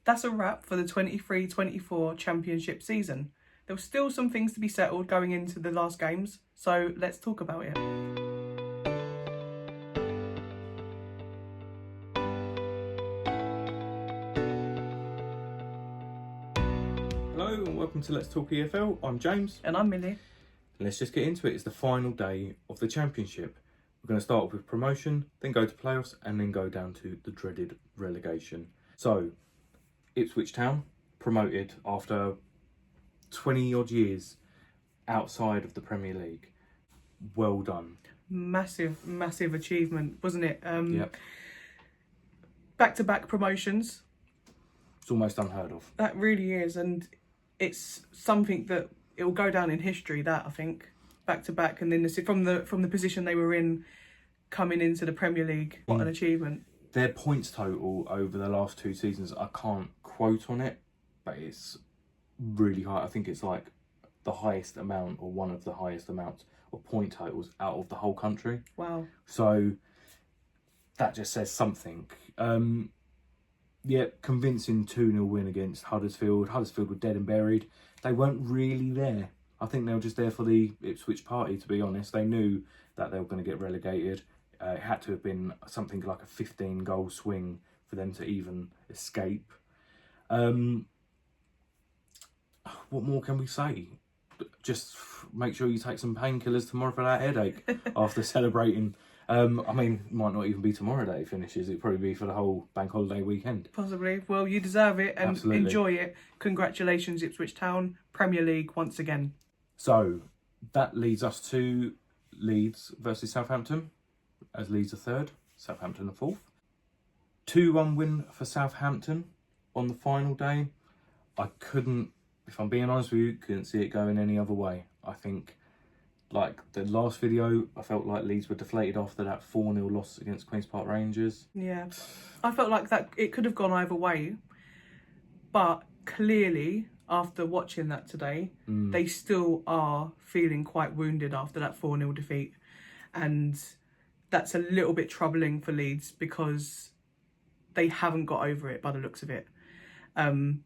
that's a wrap for the 23-24 Championship season. There were still some things to be settled going into the last games, so let's talk about it. Hello and welcome to Let's Talk EFL. I'm James. And I'm Millie. Let's just get into it. It's the final day of the Championship. We're going to start off with promotion, then go to playoffs, and then go down to the dreaded relegation. So, Ipswich Town promoted after 20 odd years outside of the Premier League. Well done. Massive achievement, wasn't it? Yep. Back-to-back promotions. It's almost unheard of. That really is, and it's something that it will go down in history. That I think back-to-back, and then from the position they were in, coming into the Premier League, what an achievement! Their points total over the last 2 seasons, I can't quote on it, but it's really high. I think it's like the highest amount or one of the highest amounts of point totals out of the whole country. Wow. So that just says something. Convincing 2-0 win against Huddersfield. Huddersfield were dead and buried. They weren't really there. I think they were just there for the Ipswich party, to be honest. They knew that they were going to get relegated. It had to have been something like a 15-goal swing for them to even escape. What more can we say? Just make sure you take some painkillers tomorrow for that headache after celebrating. Might not even be tomorrow that it finishes. It'd probably be for the whole bank holiday weekend. Possibly. Well, you deserve it and Absolutely. Enjoy it. Congratulations, Ipswich Town, Premier League once again. So that leads us to Leeds versus Southampton, as Leeds are third, Southampton are fourth. 2-1 win for Southampton on the final day. I couldn't, if I'm being honest with you, couldn't see it going any other way. I think, like the last video, I felt like Leeds were deflated after that 4-0 loss against Queen's Park Rangers. Yeah, I felt like that it could have gone either way, but clearly after watching that today, they still are feeling quite wounded after that 4-0 defeat, and that's a little bit troubling for Leeds because they haven't got over it by the looks of it. In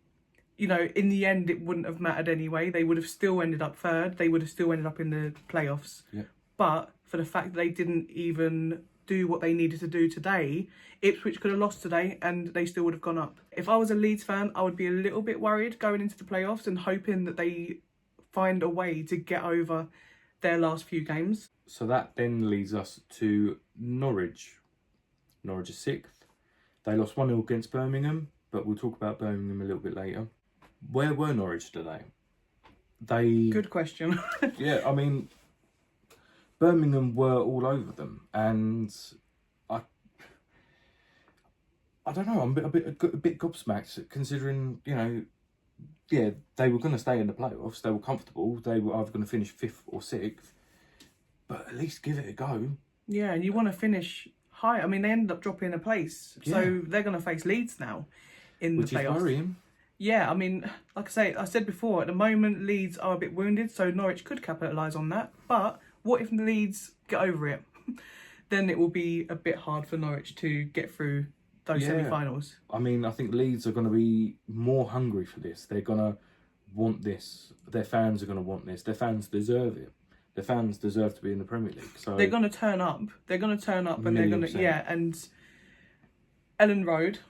the end, it wouldn't have mattered anyway. They would have still ended up third. They would have still ended up in the playoffs. Yeah. But for the fact that they didn't even do what they needed to do today, Ipswich could have lost today and they still would have gone up. If I was a Leeds fan, I would be a little bit worried going into the playoffs and hoping that they find a way to get over their last few games. So that then leads us to Norwich. Norwich is 6th. They lost 1-0 against Birmingham, but we'll talk about Birmingham a little bit later. Where were Norwich today? Good question. Birmingham were all over them, and I don't know. I'm a bit gobsmacked considering they were going to stay in the playoffs. They were comfortable. They were either going to finish 5th or 6th, but at least give it a go. Yeah, and you want to finish high. I mean, they ended up dropping a place, so they're going to face Leeds now in the playoffs. Which is worrying. Yeah, I mean, like I said before, at the moment Leeds are a bit wounded, so Norwich could capitalise on that. But what if Leeds get over it? Then it will be a bit hard for Norwich to get through those semi-finals. I mean, I think Leeds are going to be more hungry for this. They're going to want this. Their fans are going to want this. Their fans deserve it. Their fans deserve to be in the Premier League. So they're going to turn up. They're going to turn up, and they're going to and Ellen Road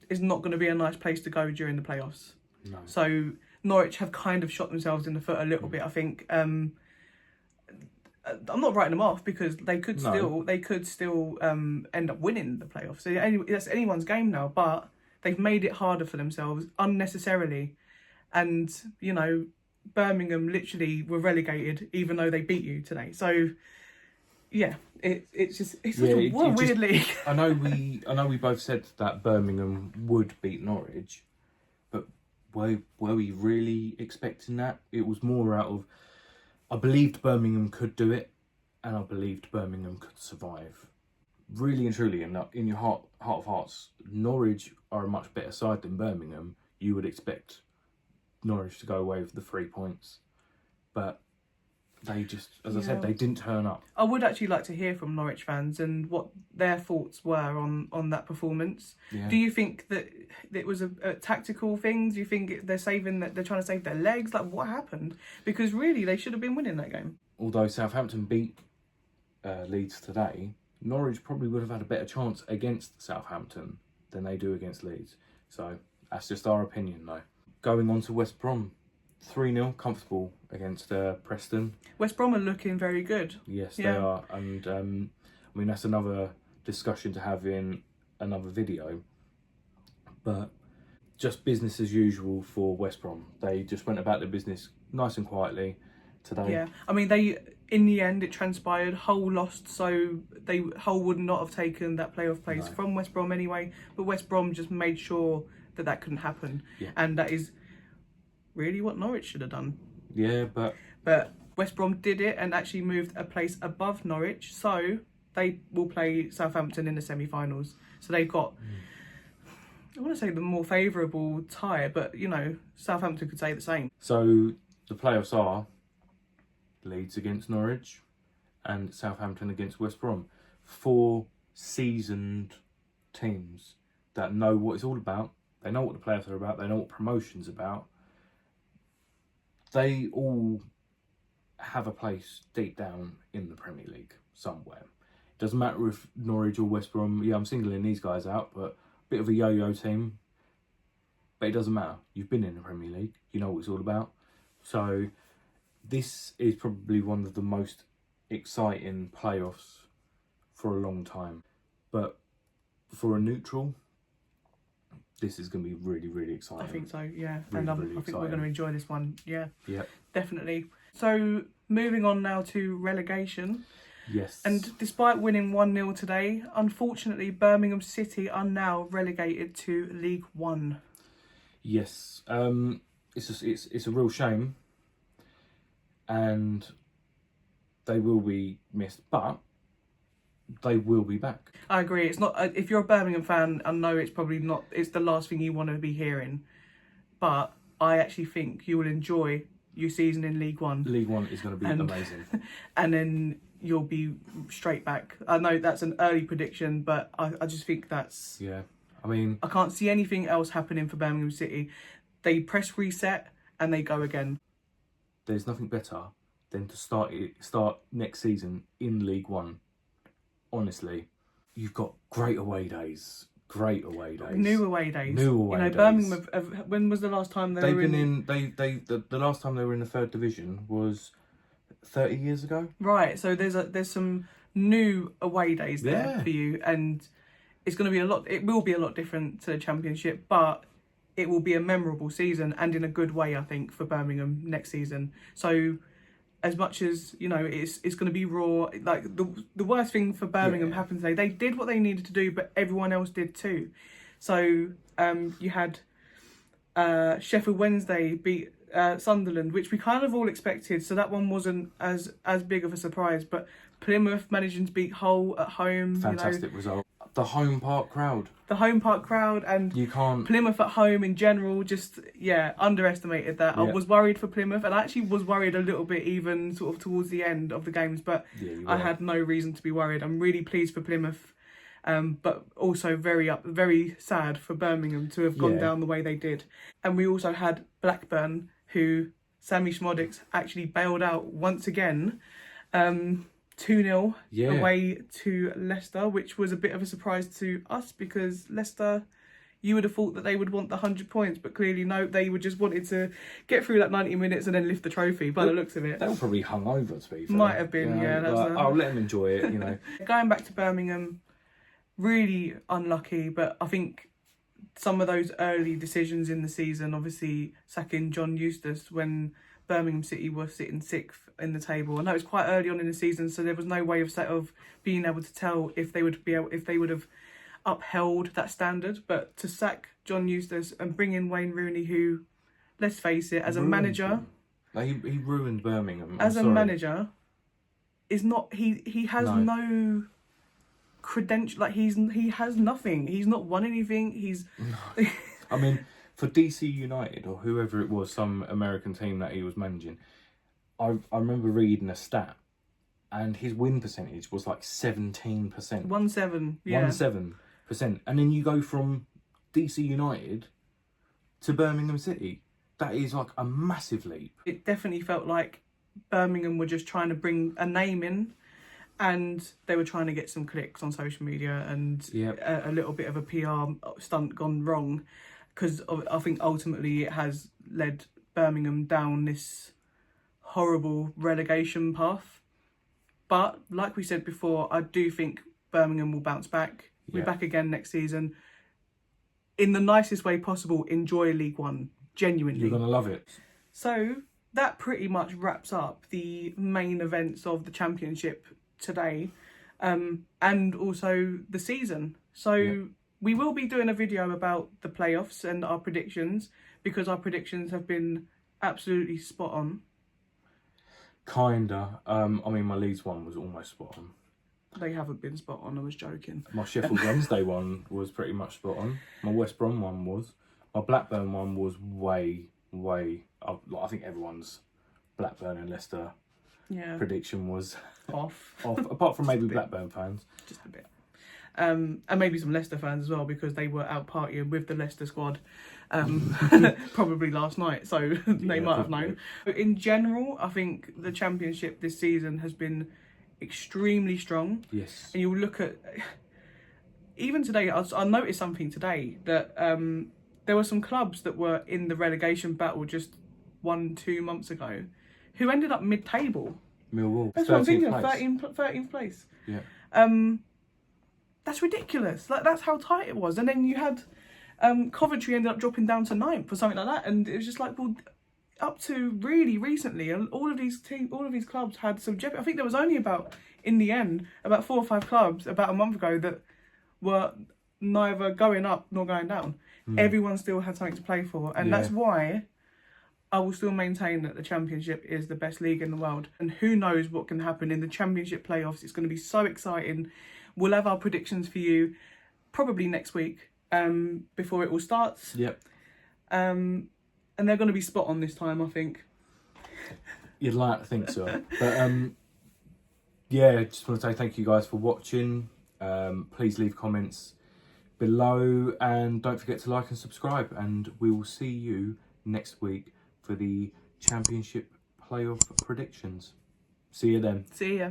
is not going to be a nice place to go during the playoffs. No. So Norwich have kind of shot themselves in the foot a little bit, I think. I'm not writing them off because they could still end up winning the playoffs. So that's anyone's game now, but they've made it harder for themselves unnecessarily. And Birmingham literally were relegated even though they beat you today. So yeah, it's such a weird league. I know we both said that Birmingham would beat Norwich, but were we really expecting that? It was more out of, I believed Birmingham could do it, and I believed Birmingham could survive. Really and truly, in your heart of hearts, Norwich are a much better side than Birmingham. You would expect Norwich to go away with the 3 points, but they just, as I said, they didn't turn up. I would actually like to hear from Norwich fans and what their thoughts were on that performance. Yeah. Do you think that it was a tactical thing? Do you think they're trying to save their legs? Like, what happened? Because really, they should have been winning that game. Although Southampton beat Leeds today, Norwich probably would have had a better chance against Southampton than they do against Leeds. So that's just our opinion, though. Going on to West Brom, 3-0, comfortable against Preston. West Brom are looking very good. Yes, they are. And I mean, that's another discussion to have in another video. But just business as usual for West Brom. They just went about their business nice and quietly today. Yeah, I mean, in the end, it transpired. Hull lost, so Hull would not have taken that playoff place from West Brom anyway. But West Brom just made sure that couldn't happen. Yeah. And that is really what Norwich should have done. Yeah, but West Brom did it and actually moved a place above Norwich, so they will play Southampton in the semi-finals. So they've got, I want to say, the more favourable tie, but, Southampton could say the same. So the playoffs are Leeds against Norwich and Southampton against West Brom. 4 seasoned teams that know what it's all about. They know what the playoffs are about. They know what promotion's about. They all have a place deep down in the Premier League somewhere. It doesn't matter if Norwich or West Brom, I'm singling these guys out, but a bit of a yo-yo team. But it doesn't matter. You've been in the Premier League. You know what it's all about. So this is probably one of the most exciting playoffs for a long time. But for a neutral, this is going to be really, really exciting. I think so, yeah. Really, and really I think we're going to enjoy this one, yeah. Yeah. Definitely. So, moving on now to relegation. Yes. And despite winning 1-0 today, unfortunately, Birmingham City are now relegated to League One. Yes. It's a real shame. And they will be missed, but they will be back. I agree. It's not. If you're a Birmingham fan, I know it's probably not. It's the last thing you want to be hearing, but I actually think you will enjoy your season in League One. League One is going to be amazing, and then you'll be straight back. I know that's an early prediction, but I just think that's. Yeah, I mean, I can't see anything else happening for Birmingham City. They press reset and they go again. There's nothing better than to start next season in League One. Honestly, you've got great away days. New away days. days. Birmingham. When was the last time they were in? The last time they were in the 3rd division was 30 years ago. Right. So there's some new away days there for you, and it's going to be a lot. It will be a lot different to the Championship, but it will be a memorable season and in a good way, I think, for Birmingham next season. So, as much as, it's going to be raw, like the worst thing for Birmingham happened today. They did what they needed to do, but everyone else did too. So, you had Sheffield Wednesday beat Sunderland, which we kind of all expected. So that one wasn't as big of a surprise. But Plymouth managing to beat Hull at home. Fantastic result. The home park crowd. And you can't. Plymouth at home in general, just underestimated that. I was worried for Plymouth, and I actually was worried a little bit even sort of towards the end of the games, but I had no reason to be worried. I'm really pleased for Plymouth, but also very sad for Birmingham to have gone down the way they did. And we also had Blackburn, who Sammy Schmodix actually bailed out once again. 2-0 away to Leicester, which was a bit of a surprise to us because Leicester, you would have thought that they would want the 100 points, but clearly no, they would just wanted to get through that 90 minutes and then lift the trophy by the looks of it. They were probably hungover, to be fair. Might have been, I'll let them enjoy it, Going back to Birmingham, really unlucky, but I think some of those early decisions in the season, obviously sacking John Eustace when Birmingham City were sitting 6th in the table, and that was quite early on in the season, so there was no way of being able to tell if they would have upheld that standard. But to sack John Eustace and bring in Wayne Rooney, who, let's face it, as a manager, he ruined Birmingham. A manager, is not he has no credential. Like he has nothing. He's not won anything. I mean, for DC United or whoever it was, some American team that he was managing, I remember reading a stat, and his win percentage was like 17%. 1-7, yeah. 1-7%. And then you go from DC United to Birmingham City. That is like a massive leap. It definitely felt like Birmingham were just trying to bring a name in, and they were trying to get some clicks on social media, and a little bit of a PR stunt gone wrong, because I think ultimately it has led Birmingham down this horrible relegation path. But like we said before, I do think Birmingham will bounce back. We're back again next season. In the nicest way possible, enjoy League One. Genuinely. You're going to love it. So that pretty much wraps up the main events of the Championship today, and also the season. So we will be doing a video about the playoffs and our predictions, because our predictions have been absolutely spot on. Kinda. I mean, my Leeds one was almost spot on. They haven't been spot on, I was joking. My Sheffield Wednesday one was pretty much spot on. My West Brom one was. My Blackburn one was way I think everyone's Blackburn and Leicester prediction was off. Apart from maybe Blackburn fans. Just a bit. And maybe some Leicester fans as well, because they were out partying with the Leicester squad probably last night, so they might have known. But in general, I think the Championship this season has been extremely strong. Yes. And you look at, even today, I noticed something today, that there were some clubs that were in the relegation battle just 1-2 months ago who ended up mid-table. Millwall. That's what I'm thinking of, 13th place. Yeah. That's ridiculous. Like, that's how tight it was. And then you had Coventry ended up dropping down to 9th or something like that. And it was just like, well, up to really recently, all of these clubs had some jeopardy. I think there was only in the end, about 4 or 5 clubs about a month ago that were neither going up nor going down. Everyone still had something to play for. And that's why I will still maintain that the Championship is the best league in the world. And who knows what can happen in the Championship playoffs. It's going to be so exciting. We'll have our predictions for you probably next week, before it all starts. Yep. And they're going to be spot on this time, I think. You'd like to think so. But just want to say thank you guys for watching. Please leave comments below, and don't forget to like and subscribe, and we will see you next week for the Championship playoff predictions. See you then. See ya.